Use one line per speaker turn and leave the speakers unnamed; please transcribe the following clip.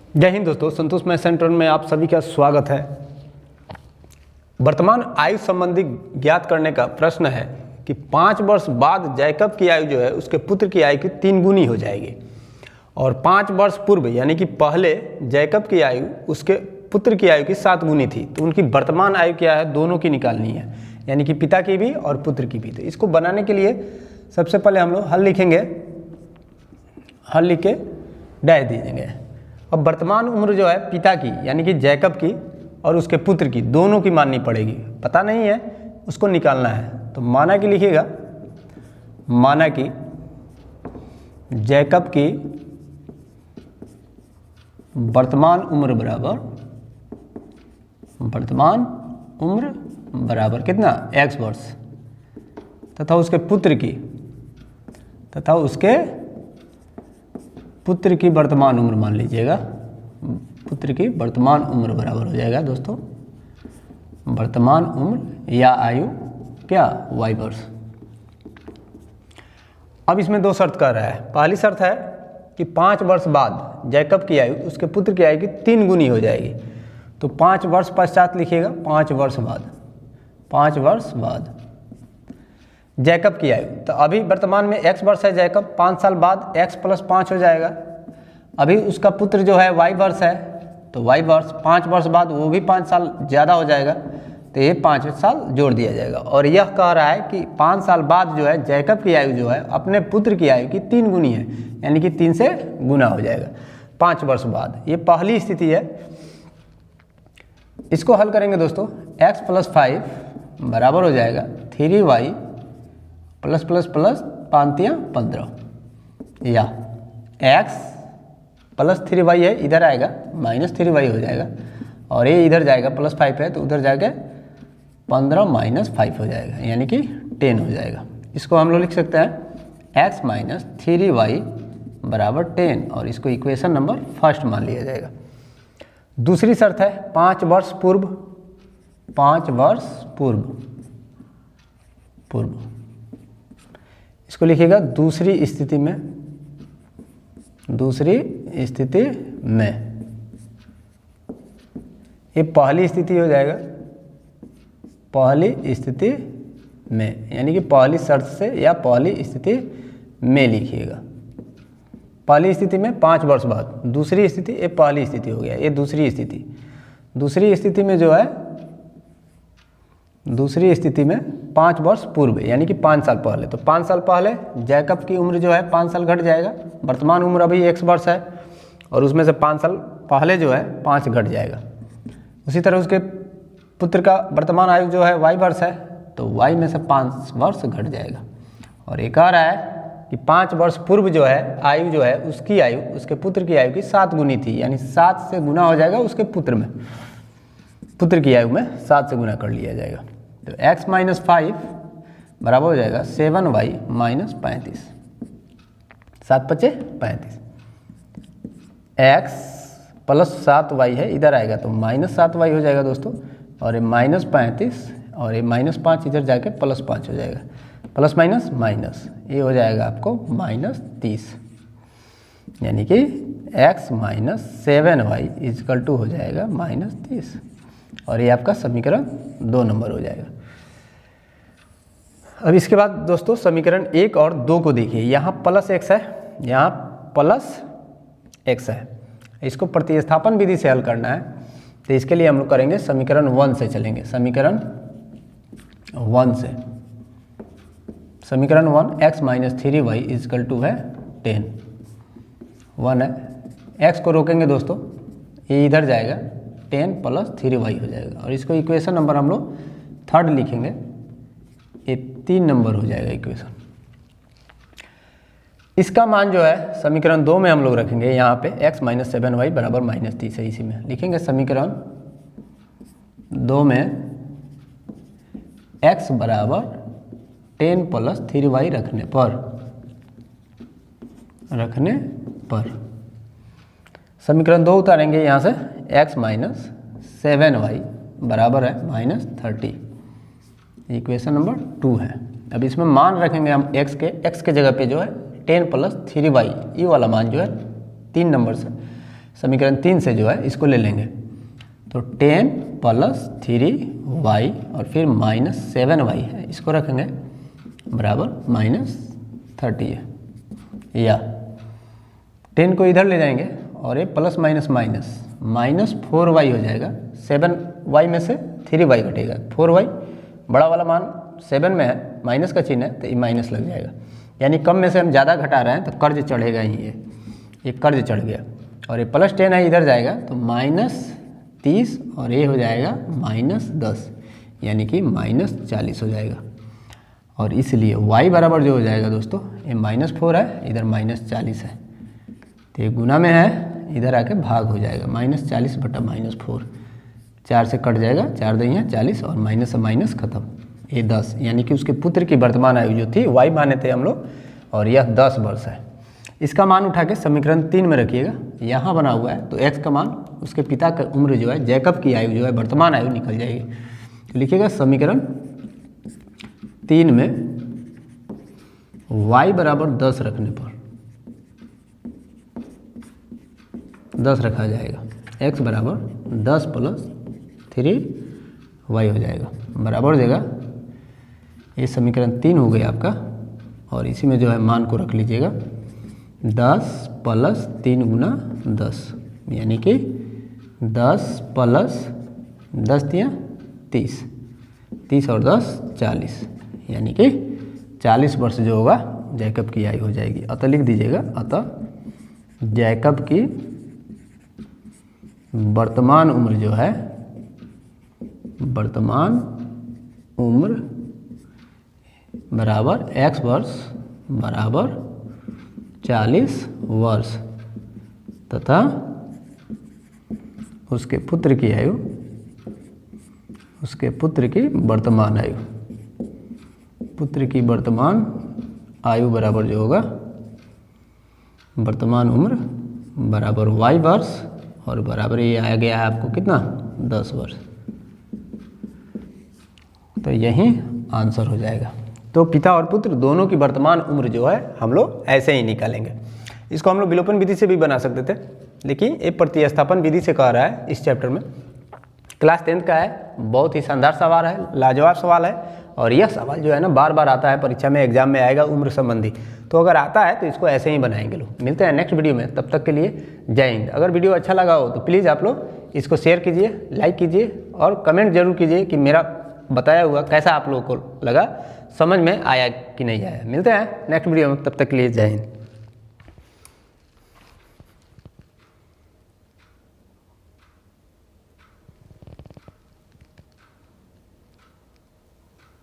जय हिंद दोस्तों, संतोष math centre में आप सभी का स्वागत है। वर्तमान आयु संबंधी ज्ञात करने का प्रश्न है कि 5 वर्ष बाद जैकब की आयु जो है उसके पुत्र की आयु की 3 गुनी हो जाएगी और 5 वर्ष पूर्व यानी कि पहले जैकब की आयु उसके पुत्र की आयु की 7 गुनी थी। तो उनकी वर्तमान आयु क्या है, दोनों की निकालनी है, यानी कि पिता की भी और पुत्र की भी। तो इसको बनाने के लिए सबसे पहले हम लोग हल लिखेंगे, हल लिख के डैश दीजिएंगे। अब वर्तमान उम्र जो है पिता की यानी कि जैकब की और उसके पुत्र की दोनों की माननी पड़ेगी। पता नहीं है उसको निकालना है, तो माना कि लिखिएगा, माना कि जैकब की वर्तमान उम्र बराबर कितना, x वर्ष, तथा उसके पुत्र की वर्तमान उम्र मान लीजिएगा, पुत्र की वर्तमान उम्र बराबर हो जाएगा दोस्तों वर्तमान उम्र या आयु क्या, y वर्ष। अब इसमें 2 शर्त कर रहा है। पहली शर्त है कि 5 वर्ष बाद जैकब की आयु उसके पुत्र की आयु की 3 गुनी हो जाएगी। तो 5 वर्ष पश्चात लिखिएगा, 5 वर्ष बाद जैकब की आयु। तो अभी वर्तमान में x वर्ष है जैकब, 5 साल बाद x + 5 हो जाएगा। अभी उसका पुत्र जो है y वर्ष है, तो y वर्ष 5 वर्ष बाद वो भी 5 साल ज़्यादा हो जाएगा, तो ये 5 साल जोड़ दिया जाएगा। और यह कह रहा है कि 5 साल बाद जो है जैकब की आयु जो है अपने पुत्र की आयु की 3 गुनी है, यानी कि 3 से गुना हो जाएगा 5 वर्ष बाद। ये पहली स्थिति है। इसको हल करेंगे दोस्तों, x + 5 बराबर हो जाएगा 3y प्लस 5 × 15, या x + 3y है, इधर आएगा -3y हो जाएगा, और ये इधर जाएगा +5 है तो उधर जाके 15 - 5 हो जाएगा, यानी कि 10 हो जाएगा। इसको हम लोग लिख सकते हैं x - 3y बराबर 10, और इसको इक्वेशन नंबर फर्स्ट मान लिया जाएगा। दूसरी शर्त है 5 वर्ष पूर्व, इसको लिखिएगा दूसरी स्थिति में, ये पहली स्थिति हो जाएगा, पहली स्थिति में, यानी कि पहली शर्त से या पहली स्थिति में लिखिएगा। पहली स्थिति में 5 वर्ष बाद, दूसरी स्थिति, ये पहली स्थिति हो गया, ये दूसरी स्थिति में जो है, दूसरी स्थिति में 5 वर्ष पूर्व यानी कि 5 साल पहले। तो 5 साल पहले जैकब की उम्र जो है 5 साल घट जाएगा। वर्तमान उम्र अभी x वर्ष है और उसमें से 5 साल पहले जो है 5 घट जाएगा। उसी तरह उसके पुत्र का वर्तमान आयु जो है y वर्ष है, तो y में से 5 वर्ष घट जाएगा। और ये कह रहा है कि 5 वर्ष पूर्व जो है आयु जो है उसकी आयु उसके पुत्र की आयु की 7 गुनी थी, यानी 7 से गुना हो जाएगा उसके पुत्र की आयु में 7 से गुना कर लिया जाएगा। तो x - 5 बराबर हो जाएगा 7y - 35, 7 × 5 = 35, x + 7y है, इधर आएगा तो -7y हो जाएगा दोस्तों, और ये -35 और ये -5 इधर जाके +5 हो जाएगा, प्लस माइनस ये हो जाएगा आपको -30, यानी कि x - 7y = हो जाएगा -30, और ये आपका समीकरण 2 नंबर हो जाएगा। अब इसके बाद दोस्तों समीकरण 1 और 2 को देखिए, यहाँ +x है, यहाँ +x है। इसको प्रतिस्थापन विधि से हल करना है, तो इसके लिए हम लोग करेंगे समीकरण 1 से चलेंगे। समीकरण 1 से, समीकरण 1 x - 3y = है 10, 1 है। x को रोकेंगे दोस्तों, ये इधर जाएगा, 10 + 3y हो जाएगा, और इसको इक्वेशन नंबर हम लोग 3rd लिखेंगे, ये 3 नंबर हो जाएगा इक्वेशन। इसका मान जो है समीकरण 2 में हम लोग रखेंगे, यहाँ पे x - 7y बराबर -30 है, इसी में लिखेंगे समीकरण 2 में x बराबर 10 + 3y रखने पर समीकरण 2 उतारेंगे यहाँ से, x - 7y बराबर है -30, इक्वेशन नंबर 2 है। अब इसमें मान रखेंगे हम x के जगह पे जो है 10 + 3y, ये वाला मान जो है 3 नंबर से समीकरण 3 से जो है इसको ले लेंगे, तो 10 + 3y और फिर -7y है, इसको रखेंगे बराबर -30 है, या 10 को इधर ले जाएंगे और ये प्लस माइनस माइनस -4y हो जाएगा। 7y में से 3y घटेगा, 4y बड़ा वाला मान 7 में है, माइनस का चिन्ह है तो ये माइनस लग जाएगा, यानी कम में से हम ज़्यादा घटा रहे हैं तो कर्ज चढ़ेगा ही, ये कर्ज चढ़ गया। और ये +10 है इधर जाएगा तो -30 और ये हो जाएगा -10, यानी कि -40 हो जाएगा। और इसलिए y बराबर जो हो जाएगा दोस्तों, ये -4 है, इधर -40 है, तो ये गुना में है, इधर आके भाग हो जाएगा, -40 बटा -4, 4 से कट जाएगा, 4 दूनी 40 और माइनस से माइनस खत्म, ये 10, यानी कि उसके पुत्र की वर्तमान आयु जो थी y माने थे हम लोग, और यह 10 वर्ष है। इसका मान उठा के समीकरण 3 में रखिएगा, यहाँ बना हुआ है, तो x का मान उसके पिता का उम्र जो है, जैकब की आयु जो है, वर्तमान आयु निकल जाएगी। तो लिखिएगा समीकरण 3 में y बराबर 10 रखने पर 10 रखा जाएगा, x बराबर 10 + 3y हो जाएगा, बराबर हो जाएगा, ये समीकरण 3 हो गया आपका। और इसी में जो है मान को रख लीजिएगा, 10 + 3 × 10, यानी कि 10 + 10 × 30, 30 और 10 40, यानी कि 40 वर्ष जो होगा जैकब की आयु हो जाएगी। अतः लिख दीजिएगा, अतः जैकब की वर्तमान उम्र जो है, वर्तमान उम्र बराबर x वर्ष बराबर 40 वर्ष, तथा उसके पुत्र की आयु, उसके पुत्र की वर्तमान आयु, पुत्र की वर्तमान आयु बराबर जो होगा, वर्तमान उम्र बराबर y वर्ष और बराबर ये आया गया है आपको कितना, 10 वर्ष। तो यही आंसर हो जाएगा। तो पिता और पुत्र दोनों की वर्तमान उम्र जो है हम लोग ऐसे ही निकालेंगे। इसको हम लोग विलोपन विधि से भी बना सकते थे, लेकिन ये प्रतिस्थापन विधि से कह रहा है इस चैप्टर में। क्लास 10th का है, बहुत ही शानदार सवाल है, लाजवाब सवाल है, और यह सवाल जो है ना बार बार आता है परीक्षा में, एग्जाम में आएगा उम्र संबंधी। तो अगर आता है तो इसको ऐसे ही बनाएंगे लोग। मिलते हैं नेक्स्ट वीडियो में, तब तक के लिए जय हिंद। अगर वीडियो अच्छा लगा हो तो प्लीज़ आप लोग इसको शेयर कीजिए, लाइक कीजिए और कमेंट जरूर कीजिए कि मेरा बताया हुआ कैसा आप लोगों को लगा, समझ में आया कि नहीं आया। मिलते हैं नेक्स्ट वीडियो में, तब तक के लिए जय हिंद।